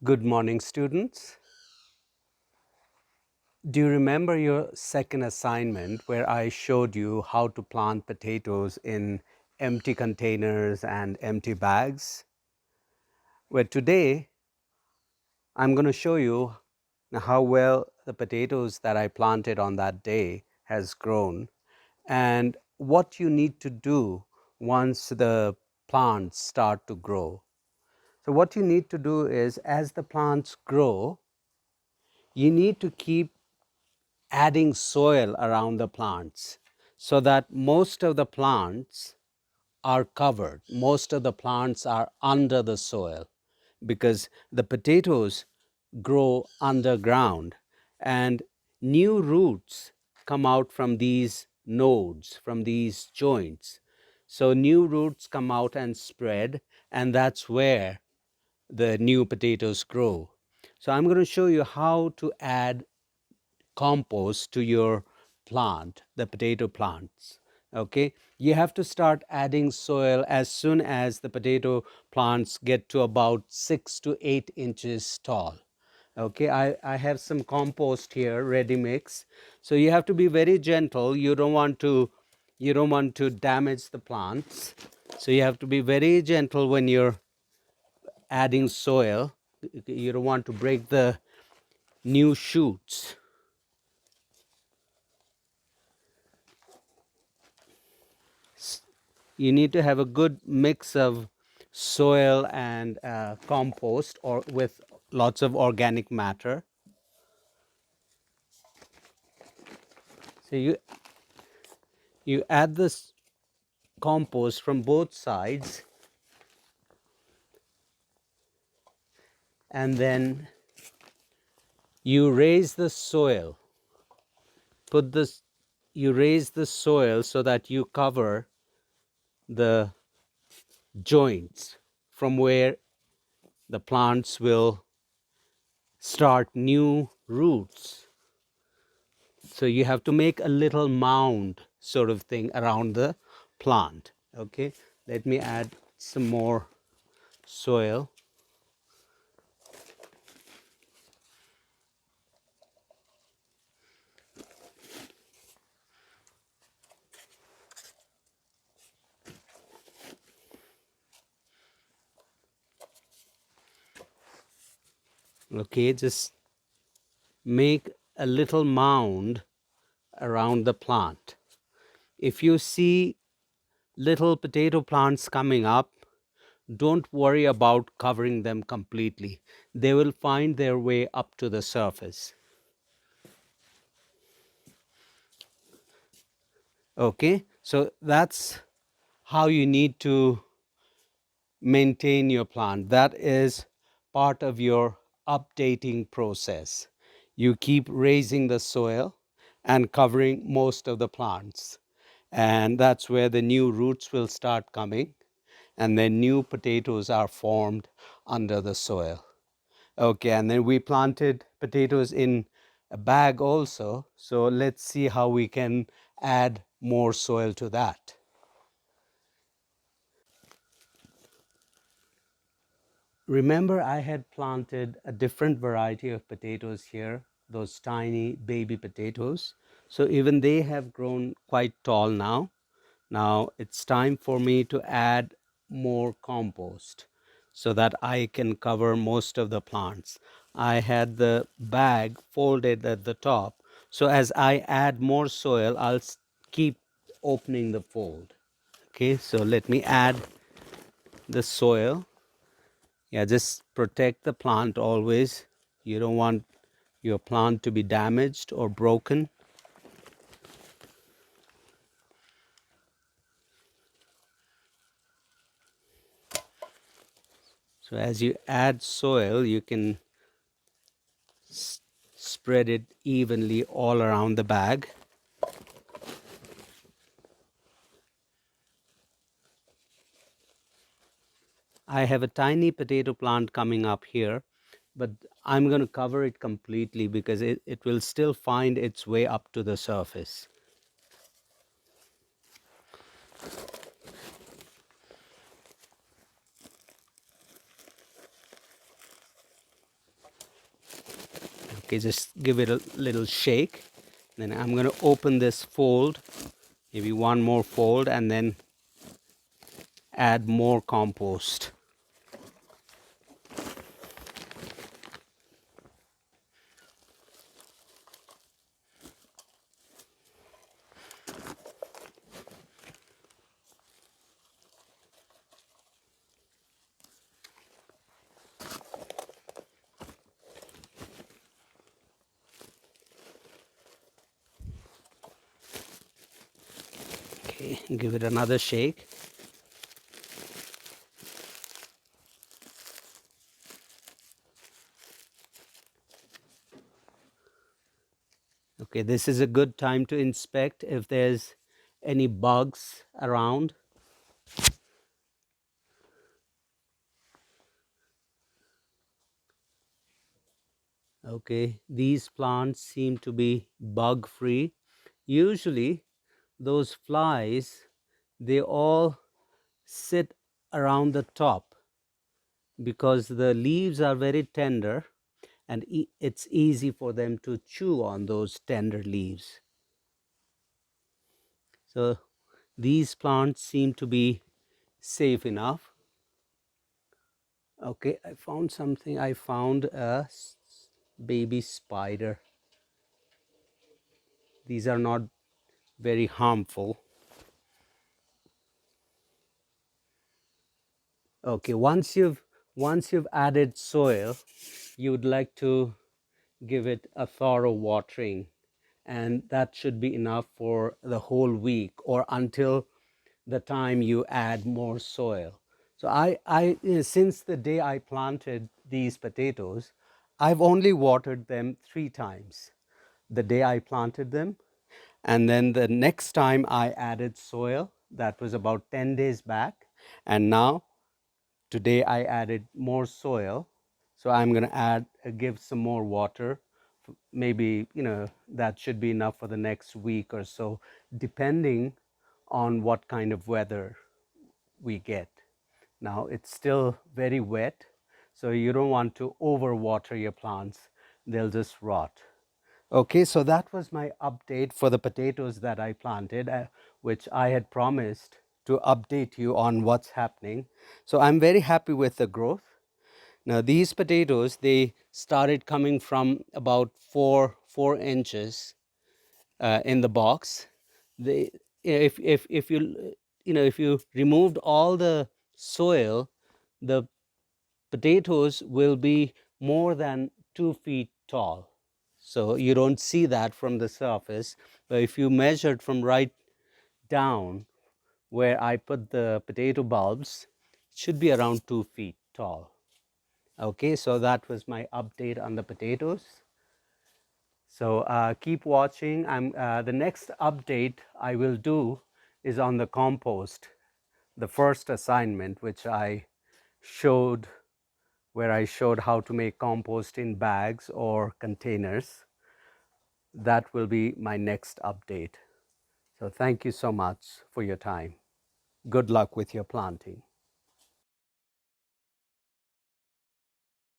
Good morning, students. Do you remember your second assignment where I showed you how to plant potatoes in empty containers and empty bags? Well, today I'm going to show you how well the potatoes that I planted on that day has grown and what you need to do once the plants start to grow. So what you need to do is, as the plants grow, you need to keep adding soil around the plants so that most of the plants are covered. Most of the plants are under the soil because the potatoes grow underground and new roots come out from these nodes, from these joints. So new roots come out and spread, and that's where the new potatoes grow. So I'm going to show you how to add compost to your plant, the potato plants. Okay, you have to start adding soil as soon as the potato plants get to about 6 to 8 inches tall. Okay, I have some compost here, ready mix. So you have to be very gentle. You don't want to damage the plants. So you have to be very gentle when you're adding soil. You don't want to break the new shoots. You need to have a good mix of soil and compost, or with lots of organic matter. So you add this compost from both sides, and then you raise the soil. You raise the soil so that you cover the joints from where the plants will start new roots. So you have to make a little mound sort of thing around the plant. Okay, let me add some more soil. Okay, just make a little mound around the plant. If you see little potato plants coming up, don't worry about covering them completely. They will find their way up to the surface. Okay, so that's how you need to maintain your plant. That is part of your updating process. You keep raising the soil and covering most of the plants. And that's where the new roots will start coming, and then new potatoes are formed under the soil. Okay, and then we planted potatoes in a bag also. So let's see how we can add more soil to that. Remember, I had planted a different variety of potatoes here, those tiny baby potatoes. So even they have grown quite tall now. Now it's time for me to add more compost so that I can cover most of the plants. I had the bag folded at the top. So as I add more soil, I'll keep opening the fold. Okay, so let me add the soil. Yeah, just protect the plant always. You don't want your plant to be damaged or broken. So as you add soil, you can spread it evenly all around the bag. I have a tiny potato plant coming up here, but I'm going to cover it completely because it will still find its way up to the surface. Okay, just give it a little shake. Then I'm going to open this fold, maybe one more fold, and then add more compost. Okay, give it another shake. Okay, this is a good time to inspect if there's any bugs around. Okay, these plants seem to be bug free. Usually those flies, they all sit around the top because the leaves are very tender and it's easy for them to chew on those tender leaves. So these plants seem to be safe enough. Okay, I found something. I found a baby spider. These are not very harmful. Okay, once you've added soil, you would like to give it a thorough watering, and that should be enough for the whole week or until the time you add more soil. So since the day I planted these potatoes, I've only watered them 3 times. The day I planted them, and then the next time I added soil, that was about 10 days back, and now today I added more soil. So I'm going to give some more water. Maybe, that should be enough for the next week or so, depending on what kind of weather we get. Now it's still very wet, so you don't want to overwater your plants. They'll just rot. Okay, so that was my update for the potatoes that I planted, which I had promised to update you on what's happening. So I'm very happy with the growth. Now these potatoes, they started coming from about 4 inches in the box. They, if you if you removed all the soil, the potatoes will be more than 2 feet tall. So you don't see that from the surface, but if you measured from right down where I put the potato bulbs, it should be around 2 feet tall. Okay, so that was my update on the potatoes. So keep watching. The next update I will do is on the compost, the first assignment, which I showed, where I showed how to make compost in bags or containers. That will be my next update. So thank you so much for your time. Good luck with your planting.